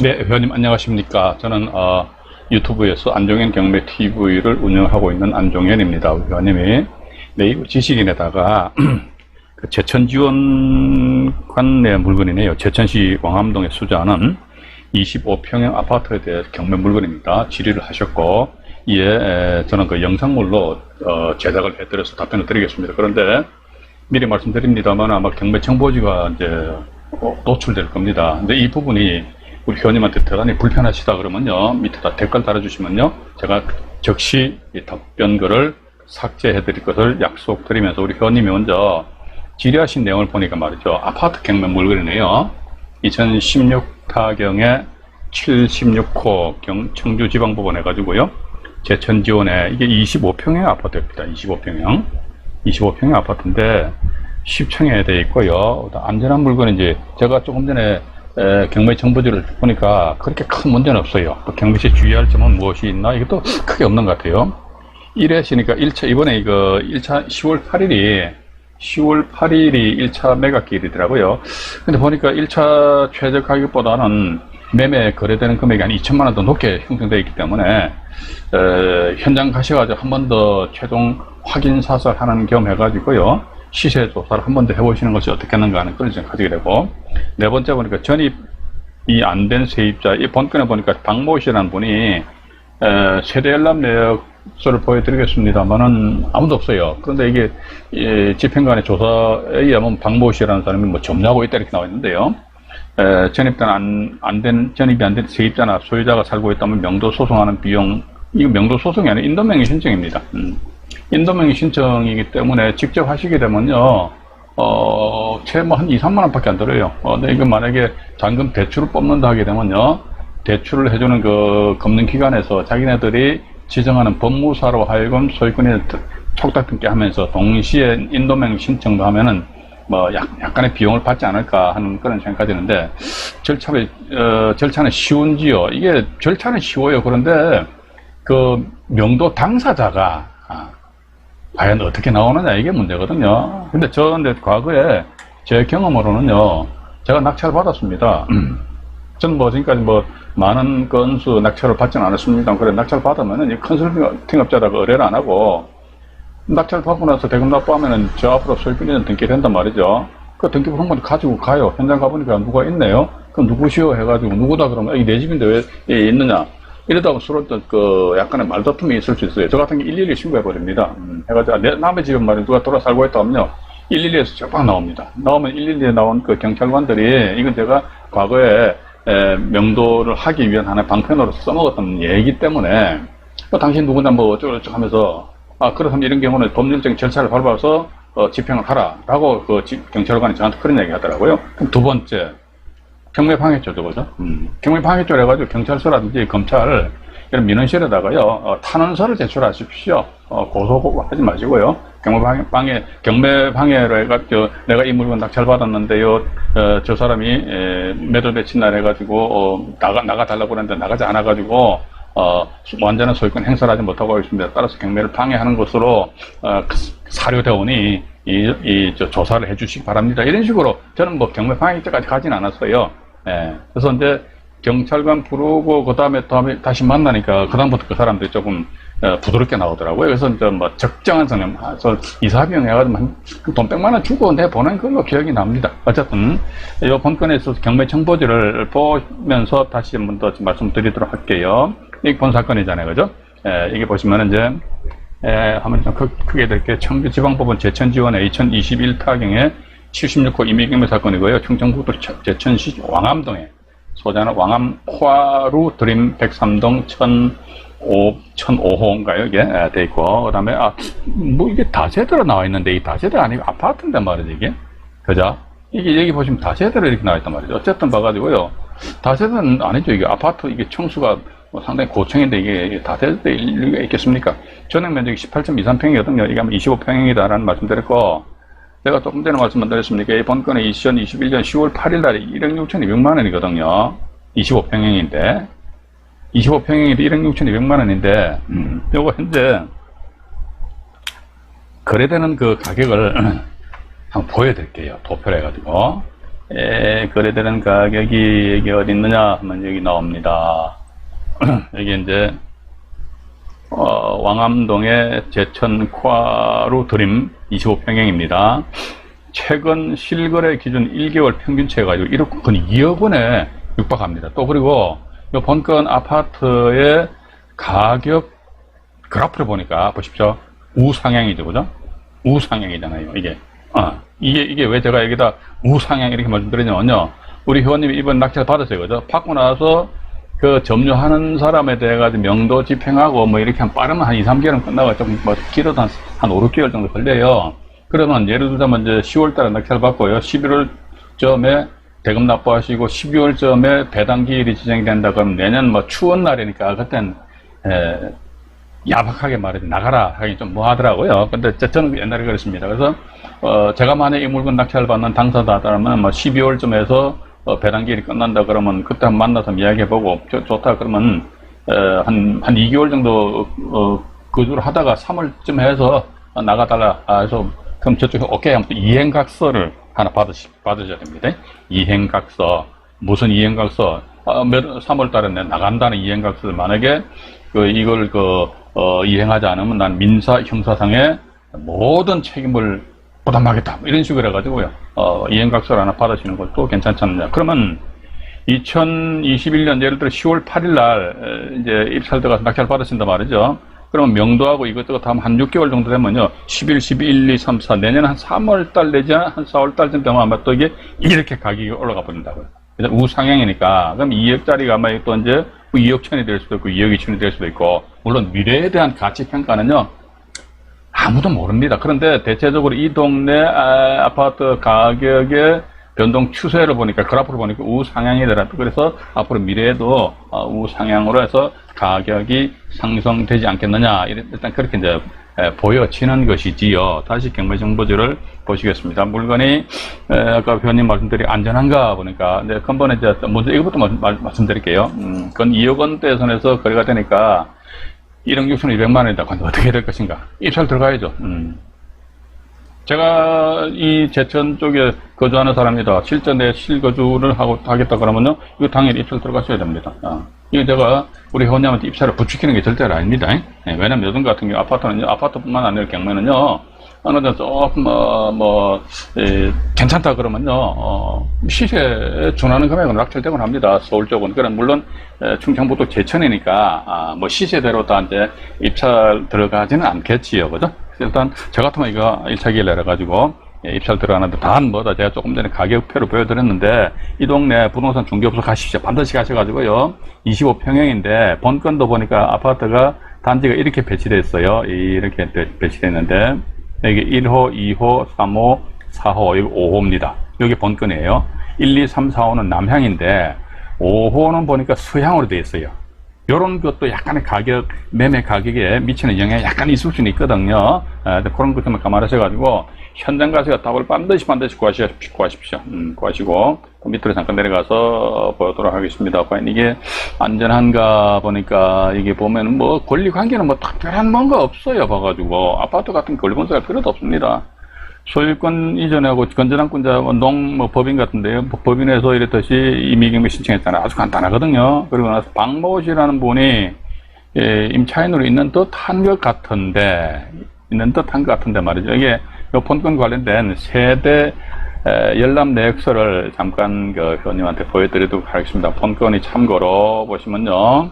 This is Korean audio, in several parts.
네, 회원님 안녕하십니까. 저는 유튜브에서 안종현 경매 TV를 운영하고 있는 안종현입니다. 회원님이 네이버 지식인에다가 그 제천지원 내 물건이네요. 제천시 왕암동에 수자하는 25평형 아파트에 대해 경매 물건입니다. 질의를 하셨고, 이에 저는 그 영상물로 제작을 해드려서 답변을 드리겠습니다. 그런데 미리 말씀드립니다만 아마 경매 청보지가 이제 노출될 겁니다. 근데 이 부분이 우리 회원님한테 대단히 불편하시다 그러면요, 밑에다 댓글 달아주시면요, 제가 즉시 이 답변글을 삭제해 드릴 것을 약속드리면서, 우리 회원님이 먼저 질의하신 내용을 보니까 말이죠, 아파트 경매 물건이네요. 2016타경에 76호 청주지방법원 해가지고요, 제천지원에 이게 25평형 아파트입니다. 25평형 아파트인데 10층에 되어 있고요. 안전한 물건인지, 제가 조금 전에 경매 정보지를 보니까 그렇게 큰 문제는 없어요. 또 경매시 주의할 점은 무엇이 있나? 이것도 크게 없는 것 같아요. 1회시니까 1차, 이번에 이거 1차 10월 8일이 1차 매각기일이더라고요. 근데 보니까 1차 최저 가격보다는 매매 거래되는 금액이 한 2천만 원 더 높게 형성되어 있기 때문에 현장 가셔가지고 한 번 더 최종 확인 사살하는 겸 해가지고요, 시세 조사를 한 번 더 해보시는 것이 어떻겠는가 하는 그런 생각을 가지게 되고, 네 번째 보니까 전입이 안 된 세입자, 이 본건에 보니까 박모 씨라는 분이 세대 열람 내역서를 보여드리겠습니다만은 아무도 없어요. 그런데 이게 집행관의 조사에 의하면 박모 씨라는 사람이 뭐 점유하고 있다 이렇게 나와 있는데요. 전입이 안 된 세입자나 소유자가 살고 있다면 명도 소송하는 비용, 이거 명도 소송이 아니라 인도명의 신청입니다. 인도명의 신청이기 때문에 직접 하시게 되면요, 채 뭐 한 2, 3만 원밖에 안 들어요. 근데 이거 만약에 잔금 대출을 뽑는다 하게 되면요, 대출을 해주는 그 금융기관에서 자기네들이 지정하는 법무사로 하여금 소유권이 촉탁등기 하면서 동시에 인도명 신청도 하면은 뭐 약간의 비용을 받지 않을까 하는 그런 생각이 드는데, 절차는 쉬운지요? 이게 절차는 쉬워요. 그런데 그 명도 당사자가 과연 어떻게 나오느냐, 이게 문제거든요. 근데 저는 과거에 제 경험으로는요, 제가 낙찰을 받았습니다. 저는 뭐 지금까지 뭐 많은 건수 낙찰을 받지는 않았습니다. 그래, 낙찰 받으면은 이 컨설팅업자다가 의뢰를 안 하고, 낙찰 받고 나서 대금 납부하면은 저 앞으로 소유권자는 등기를 한단 말이죠. 그 등기부 한 번 가지고 가요. 현장 가보니까 누가 있네요. 그럼 누구시오 해가지고, 누구다 그러면 이게 내 집인데 왜 있느냐, 이러다가 서로 그 약간의 말다툼이 있을 수 있어요. 저 같은 게 112 신고해버립니다. 해가지고 남의 집은 말이야, 누가 돌아 살고 있다 하면요, 112에서 적방 나옵니다. 나오면 112에 나온 그 경찰관들이, 이건 제가 과거에 명도를 하기 위한 하나의 방편으로 써먹었던 얘기 때문에, 뭐 당신 누구냐 뭐 어쩌고저쩌고 하면서, 그렇다면 이런 경우는 법률적인 절차를 밟아서 집행을 하라라고 그 경찰관이 저한테 그런 얘기 하더라고요. 그럼 두 번째, 경매방해죄죠, 그죠? 경매방해죄를 해가지고 경찰서라든지 검찰, 이런 민원실에다가요, 탄원서를 제출하십시오. 고소하지 마시고요. 경매방해를 해가지고, 내가 이 물건 낙찰받았는데요, 저 사람이 매도 며칠 날 해가지고, 나가달라고 그랬는데 나가지 않아가지고, 완전한 소유권 행사를 하지 못하고 있습니다. 따라서 경매를 방해하는 것으로, 사료대원이 조사를 해주시기 바랍니다. 이런 식으로 저는 뭐 경매 방해죄까지 가진 않았어요. 그래서 이제 경찰관 부르고 그 다음에 다시 만나니까 그 다음부터 그 사람들이 조금 부드럽게 나오더라고요. 그래서 이제 뭐 적정한 선임, 이사비용 해가지고 돈 100만 원 주고 내보낸 걸로 기억이 납니다. 어쨌든 이 본건에 있어서 경매 청보지를 보면서 다시 한 번 더 말씀드리도록 할게요. 이게 본 사건이잖아요, 그죠? 이게 보시면은 이제 한번 좀 크게 될게요. 청주지방법원 제천지원의 2021타경에 76호 임의경매 사건이고요. 충청북도 제천시 왕암동에 소재는 왕암 호화루 드림 103동 1005호인가요? 이게 돼 있고, 그 다음에 뭐 이게 다세대로 나와 있는데, 이 다세대가 아니고 아파트인데 말이죠, 이게. 그죠? 이게 여기 보시면 다세대로 이렇게 나와 있단 말이죠. 어쨌든 봐가지고요, 다세대는 아니죠. 이게 아파트, 이게 층수가 상당히 고층인데 이게 다세대 일리가 있겠습니까? 전액 면적이 18.23평이거든요. 이게 아마 25평이다라는 말씀드렸고, 내가 조금 전에 말씀드렸습니까? 이번 건에 2021년 10월 8일 날에 1억 6,200만 원이거든요. 25평형인데. 25평형인데 1억 6,200만 원인데, 요거 현재 거래되는 그 가격을 한번 보여드릴게요. 도표를 해가지고. 거래되는 가격이 여기 어디 있느냐 하면 여기 나옵니다. 여기 이제 왕암동의 제천과로 드림 25평형입니다. 최근 실거래 기준 1개월 평균치에 가지고 1억 건 2억 원에 육박합니다. 또 그리고 이 본건 아파트의 가격 그래프를 보니까 보십시오. 우상향이죠, 그죠? 우상향이잖아요, 이게. 이게 왜 제가 여기다 우상향 이렇게 말씀드리냐면요. 우리 회원님이 이번 낙찰 받았어요, 그죠? 받고 나서 그 점유하는 사람에 대해 가지고 명도 집행하고 뭐 이렇게 한 빠르면 한 2, 3개월은 끝나고 좀 뭐 길어도 한 5, 6개월 정도 걸려요. 그러면 예를 들자면 이제 10월 달에 낙찰 받고요. 11월쯤에 대금 납부하시고 12월쯤에 배당기일이 지정이 된다 그러면 내년 뭐 추운 날이니까 그땐 야박하게 말해서 나가라 하긴 좀 뭐하더라고요. 근데 저는 옛날에 그랬습니다. 그래서 제가 만약 이 물건 낙찰 받는 당사자라면 뭐 12월쯤에서 배당기일이 끝난다 그러면 그때 한번 만나서 이야기해보고 좋다 그러면 한 2개월 정도 거주를 하다가 3월쯤 해서 나가달라 해서 그럼 저쪽에 오케이 하면 이행각서를 하나 받으셔야 됩니다. 이행각서 무슨 이행각서 3월 달에 나간다는 이행각서를 만약에 이걸 이행하지 않으면 난 민사 형사상의 모든 책임을 부담하겠다 이런 식으로 해가지고요 이행각서를 하나 받으시는 것도 괜찮지 않느냐. 그러면 2021년 예를 들어 10월 8일 날 이제 입찰 들어가서 낙찰 받으신단 말이죠. 그러면 명도하고 이것저것 하면 한 6개월 정도 되면요 11, 12, 1, 2, 3, 4 내년 한 3월 달 내지 한 4월 달쯤 되면 아마 또 이게 이렇게 가격이 올라가 버린다고요. 그래서 우상향이니까 그럼 2억짜리가 아마 또 이제 2억 천이 될 수도 있고 2억 2천이 될 수도 있고 물론 미래에 대한 가치 평가는요 아무도 모릅니다. 그런데 대체적으로 이 동네 아파트 가격의 변동 추세를 보니까 그래프를 보니까 우상향이 되라. 그래서 앞으로 미래에도 우상향으로 해서 가격이 상승되지 않겠느냐. 일단 그렇게 이제 보여지는 것이지요. 다시 경매정보지를 보시겠습니다. 물건이 아까 회원님 말씀드린 안전한가 보니까 이제 근본에 이제 먼저 이것부터 말씀드릴게요. 그건 2억 원대 선에서 거래가 되니까 1억 6,200만 원이다. 근데 어떻게 될 것인가? 입찰 들어가야죠. 제가 이 제천 쪽에 거주하는 사람이다. 실제 내 실거주를 하겠다 그러면요. 이거 당연히 입찰 들어가셔야 됩니다. 이거 제가 우리 회원님한테 입찰을 부추기는 게 절대로 아닙니다. 왜냐면 요즘 같은 경우 아파트뿐만 아니라 경매는요. 어느 정도 조금 괜찮다 그러면요 시세에 준하는 금액은 낙찰되곤 합니다. 서울 쪽은. 그럼 물론 충청북도 제천이니까 뭐 시세대로 다 이제 입찰 들어가지는 않겠지요, 그죠? 일단 저 같으면 이거 1차 기회를 해가지고 입찰 들어가는데 단 뭐다 제가 조금 전에 가격표를 보여드렸는데 이 동네 부동산 중개업소 가십시오. 반드시 가셔가지고요 25평형인데 본건도 보니까 아파트가 단지가 이렇게 배치되어 있어요. 이렇게 배치되어 있는데 여기 1호, 2호, 3호, 4호, 여기 5호입니다. 여기 본건이에요. 1, 2, 3, 4호는 남향인데 5호는 보니까 서향으로 되어 있어요. 요런 것도 약간의 매매 가격에 미치는 영향이 약간 있을 수는 있거든요. 그런 것들만 감안하셔가지고 현장 가서 답을 반드시 구하십시오. 구하시고 밑으로 잠깐 내려가서 보도록 하겠습니다. 과연 이게 안전한가 보니까 이게 보면 뭐 권리 관계는 뭐 특별한 뭔가 없어요. 봐가지고 아파트 같은 권리 분석할 필요도 없습니다. 소유권 이전하고 건전한권자 법인 같은데요. 법인에서 이랬듯이 임의경매 신청했잖아요. 아주 간단하거든요. 그리고 나서 박모 씨라는 분이 임차인으로 있는 듯 한 것 같은데 말이죠. 이게 요 본건 관련된 세대 열람 내역서를 잠깐 회원님한테 보여드리도록 하겠습니다. 본건이 참고로 보시면요.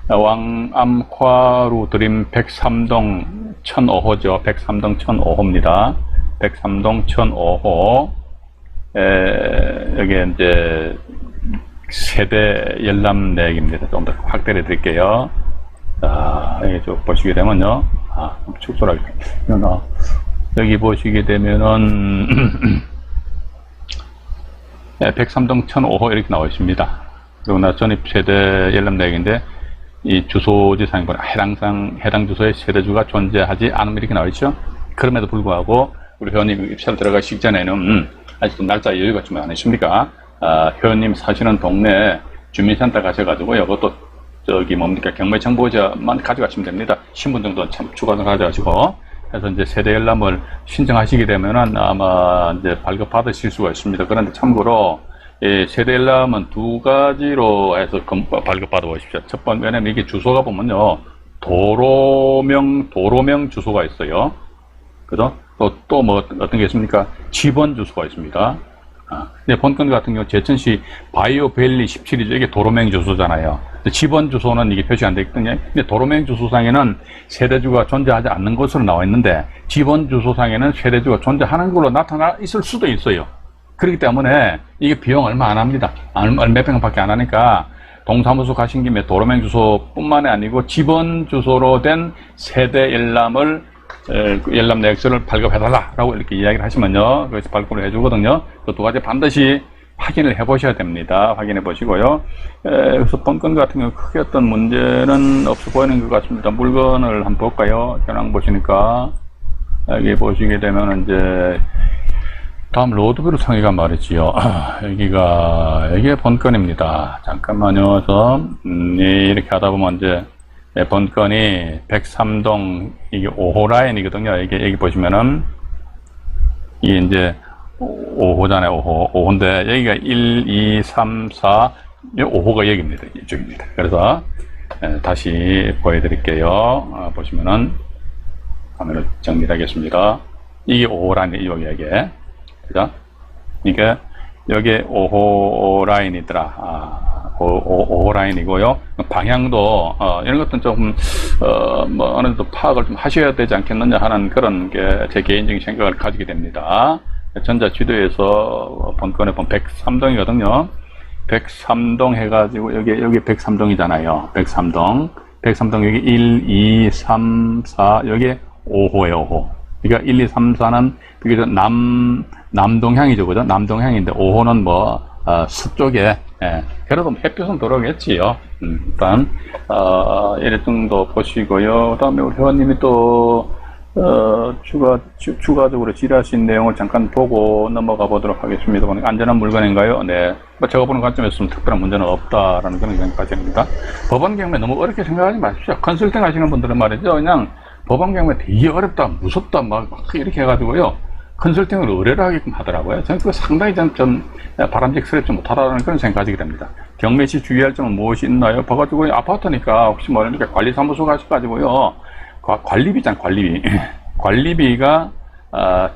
왕암화루 드림 103동 1005호죠. 103동 1005호입니다. 103동 1005호 여기 이제 세대 열람 내역입니다. 좀 더 확대해 드릴게요. 여기 쭉 보시게 되면요. 축소하게 여기 보시게 되면은 103동 1005호 이렇게 나와 있습니다. 그리고 나 전입 세대 열람 내역인데 이 주소지상에 보면 해당 주소에 세대주가 존재하지 않으면 이렇게 나와 있죠. 그럼에도 불구하고 우리 회원님 입찰 들어가기 직전에는 아직도 날짜 여유가 좀 안 있습니까? 회원님 사시는 동네 주민센터 가셔가지고 이것도 경매정보자만 가져가시면 됩니다. 신분 정도 참 추가로 가져가시고 해서 이제 세대 열람을 신청하시게 되면은 아마 이제 발급받으실 수가 있습니다. 그런데 참고로 세대 열람은 두 가지로 해서 발급받아 보십시오. 첫 번째, 왜냐면 이게 주소가 보면요, 도로명 주소가 있어요. 그죠? 또 뭐 어떤 게 있습니까? 집원 주소가 있습니다. 근데 본건 같은 경우 제천시 바이오밸리 17이죠. 이게 도로명 주소잖아요. 집원 주소는 이게 표시가 안 되어 있거든요. 근데 도로명 주소상에는 세대주가 존재하지 않는 것으로 나와 있는데, 집원 주소상에는 세대주가 존재하는 걸로 나타나 있을 수도 있어요. 그렇기 때문에 이게 비용 얼마 안 합니다. 몇 평밖에 안 하니까 동사무소 가신 김에 도로명 주소뿐만이 아니고 집원 주소로 된 세대 열람을 열람 내역서를 발급해달라라고 이렇게 이야기를 하시면요, 그래서 발급을 해주거든요. 그 두 가지 반드시 확인을 해보셔야 됩니다. 확인해 보시고요. 그래서 본건 같은 경우 크게 어떤 문제는 없어 보이는 것 같습니다. 물건을 한번 볼까요? 현황 보시니까 여기 보시게 되면 이제 다음 로드뷰를 통해가 말이지요. 여기가 본건입니다. 잠깐만요. 그래서 이렇게 하다 보면 이제 본건이 103동 이게 5호 라인이거든요. 여기 보시면은 이게 이제 5호잖아요. 5호인데 여기가 1, 2, 3, 4 5호가 여기입니다. 이쪽입니다. 그래서 다시 보여드릴게요. 보시면은 화면을 정리하겠습니다. 이게 5호 라인이 여기에 그죠? 이게 여기 5호 라인이더라. 5호 라인이고요. 방향도 이런 것들은 조금 뭐 어느 정도 파악을 좀 하셔야 되지 않겠느냐 하는 그런 게 제 개인적인 생각을 가지게 됩니다. 전자지도에서 본건에 보면 103동이거든요. 103동 해가지고 여기 103동이잖아요. 103동 여기 1, 2, 3, 4 여기 5호예요. 5호. 그러니까 1, 2, 3, 4는 여기서 남동향이죠, 그죠? 남동향인데 5호는 뭐 서쪽에, 그래도 햇볕은 들어오겠지요. 일단 이래 정도 보시고요. 그다음에 우리 회원님이 또 추가적으로 질의하신 내용을 잠깐 보고 넘어가 보도록 하겠습니다. 안전한 물건인가요? 네. 뭐 제가 보는 관점에서는 특별한 문제는 없다라는 그런 생각까지입니다. 법원 경매 너무 어렵게 생각하지 마십시오. 컨설팅 하시는 분들은 말이죠, 그냥 법원 경매 되게 어렵다, 무섭다, 막 이렇게 해가지고요, 컨설팅을 의뢰를 하게끔 하더라고요. 저는 그거 상당히 좀 바람직스럽지 못하다는 그런 생각을 가지게 됩니다. 경매 시 주의할 점은 무엇이 있나요? 봐가지고 아파트니까 혹시 모르니까 관리사무소 가셔가지고요, 관리비 있잖아요, 관리비. 관리비가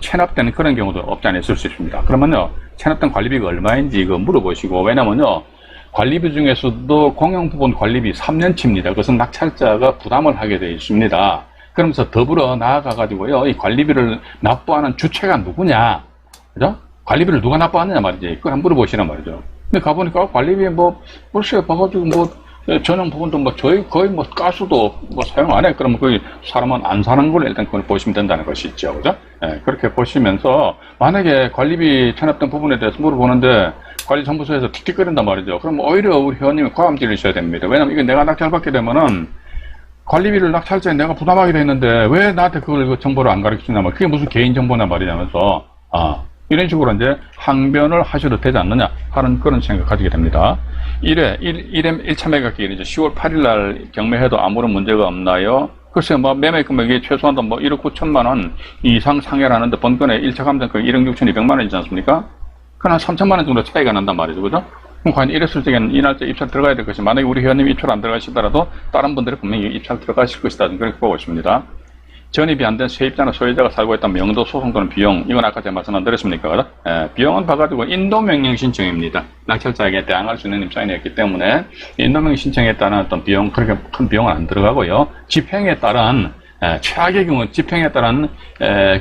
체납되는 그런 경우도 없지 않아 있을 수 있습니다. 그러면요, 체납된 관리비가 얼마인지 이거 물어보시고, 왜냐면요, 관리비 중에서도 공용부분 관리비 3년치입니다. 그것은 낙찰자가 부담을 하게 되어 있습니다. 그러면서 더불어 나아가가지고요, 이 관리비를 납부하는 주체가 누구냐, 그죠? 관리비를 누가 납부하느냐 말이지. 그걸 한번 물어보시란 말이죠. 근데 가보니까 관리비에 글쎄, 봐가지고 전용 부분도 거의 가스도 사용 안 해. 그러면 거기 사람은 안 사는 걸로 일단 그걸 보시면 된다는 것이 있죠. 그죠? 그렇게 보시면서, 만약에 관리비 체납된 부분에 대해서 물어보는데, 관리사무소에서 틱틱거린단 말이죠. 그럼 오히려 우리 회원님이 과감 지르셔야 됩니다. 왜냐면 이게 내가 낙찰받게 되면은, 관리비를 낙찰자에 내가 부담하게 돼 있는데, 왜 나한테 그걸 정보를 안 가르쳐 주냐, 그게 무슨 개인정보냐 말이냐면서, 이런 식으로 이제 항변을 하셔도 되지 않느냐 하는 그런 생각을 가지게 됩니다. 1차 매각기일이죠. 10월 8일날 경매해도 아무런 문제가 없나요? 글쎄, 매매 금액이 최소한 1억 9천만 원 이상 상회하는데, 본건에 1차 감정가액 1억 6천 2백만 원이지 않습니까? 그건 한 3천만 원 정도 차이가 난단 말이죠. 그죠? 그럼 과연 이랬을 적에는 이 날짜 입찰 들어가야 될 것이, 만약에 우리 회원님이 입찰 안 들어가시더라도 다른 분들이 분명히 입찰 들어가실 것이다, 그렇게 보고 있습니다. 전입이 안 된 세입자나 소유자가 살고 있다면 명도 소송 또는 비용, 이건 아까 제가 말씀 안 드렸습니까? 비용은 봐가지고 인도명령 신청입니다. 낙찰자에게 대항할 수 있는 사인이었기 때문에 인도명령 신청에 따른 어떤 비용, 그렇게 큰 비용은 안 들어가고요. 집행에 따른, 최악의 경우 집행에 따른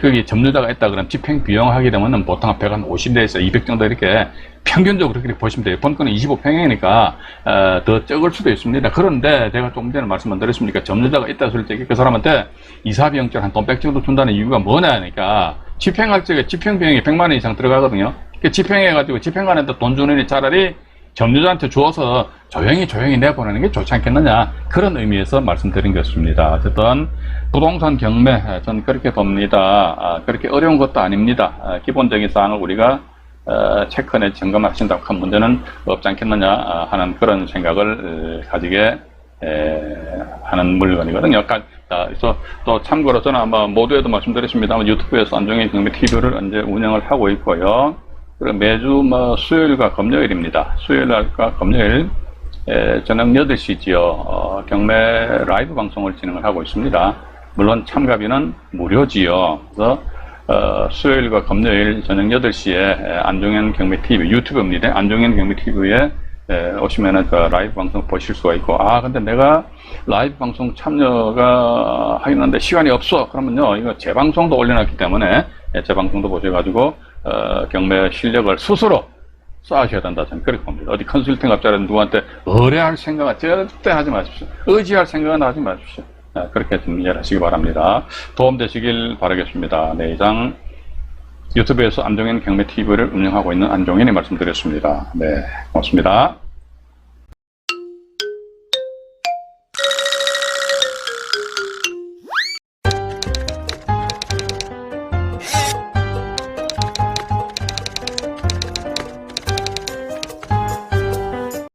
거기 점유자가 있다 그러면 집행 비용 하게 되면 보통 한 150대에서 200 정도 이렇게 평균적으로 그렇게 보시면 돼요. 본건은 25평이니까 더 적을 수도 있습니다. 그런데 제가 조금 전에 말씀 안 드렸습니까? 점유자가 있다 했을 때 그 사람한테 이사비용적 한 돈 100 정도 준다는 이유가 뭐냐 하니까, 집행할 적에 집행 비용이 100만 원 이상 들어가거든요. 집행해가지고 집행관한테 돈 주느니 차라리 점유자한테 주어서 조용히 내보내는 게 좋지 않겠느냐, 그런 의미에서 말씀드린 것입니다. 어쨌든 부동산 경매, 저는 그렇게 봅니다. 그렇게 어려운 것도 아닙니다. 기본적인 사항을 우리가 체크내 점검하신다고 한 문제는 없지 않겠느냐 하는 그런 생각을 가지게 하는 물건이거든요. 그래서 또 참고로 저는 아마 모두에도 말씀드렸습니다만 유튜브에서 안종현 경매 TV를 언제 운영을 하고 있고요. 그리고 매주 수요일과 금요일입니다. 수요일과 금요일 저녁 8시지요. 경매 라이브 방송을 진행을 하고 있습니다. 물론 참가비는 무료지요. 그래서 수요일과 금요일 저녁 8시에 안종현 경매 TV 유튜브입니다. 안종현 경매 TV에 오시면은 그 라이브 방송 보실 수가 있고, 근데 내가 라이브 방송 참여가 하겠는데 시간이 없어. 그러면요, 이거 재방송도 올려놨기 때문에 재방송도 보셔가지고 경매 실력을 스스로 쌓으셔야 된다. 저는 그렇게 봅니다. 어디 컨설팅 업자라든 누구한테 의뢰할 생각은 절대 하지 마십시오. 의지할 생각은 하지 마십시오. 그렇게 좀 이해하시기 바랍니다. 도움되시길 바라겠습니다. 네, 이상 유튜브에서 안종현 경매 TV를 운영하고 있는 안종현이 말씀드렸습니다. 네, 고맙습니다.